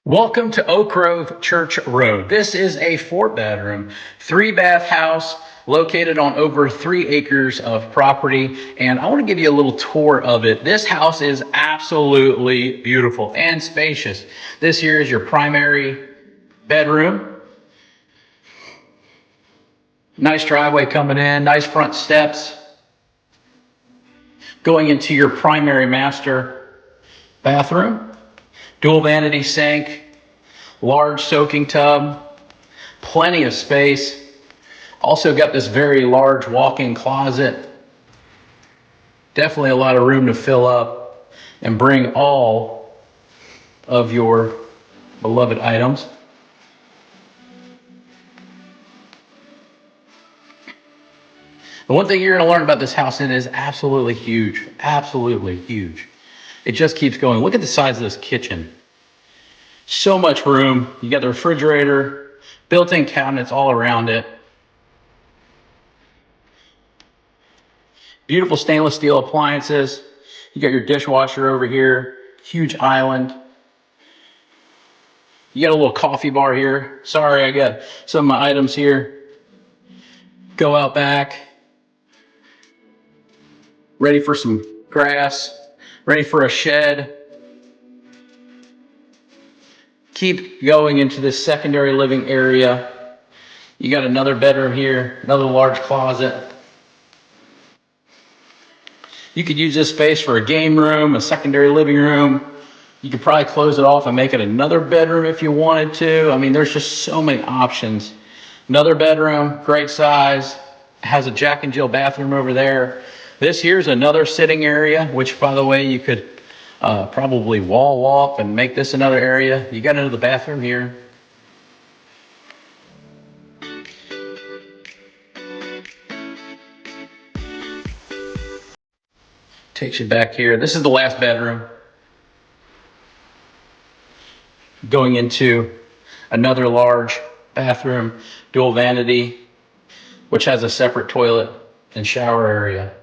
Welcome to Oak Grove Church Road. This is a 4-bedroom, 3-bath house located on over 3 acres of property. And I want to give you a little tour of it. This house is absolutely beautiful and spacious. This here is your primary bedroom. Nice driveway coming in, nice front steps. Going into your primary master bathroom. Dual vanity sink, large soaking tub, plenty of space. Also got this very large walk-in closet. Definitely a lot of room to fill up and bring all of your beloved items. The one thing you're going to learn about this house, it is absolutely huge. Absolutely huge. It just keeps going. Look at the size of this kitchen. So much room. You got the refrigerator, built-in cabinets all around it. Beautiful stainless steel appliances. You got your dishwasher over here. Huge island. You got a little coffee bar here. Sorry, I got some of my items here. Go out back. Ready for some grass. Ready for a shed. Keep going into this secondary living area. You got another bedroom here, another large closet. You could use this space for a game room, a secondary living room. You could probably close it off and make it another bedroom if you wanted to. I mean, there's just so many options. Another bedroom, great size. Has a Jack and Jill bathroom over there. This here's another sitting area, which, by the way, you could probably wall off and make this another area. You got into the bathroom here. Takes you back here. This is the last bedroom. Going into another large bathroom, dual vanity, which has a separate toilet and shower area.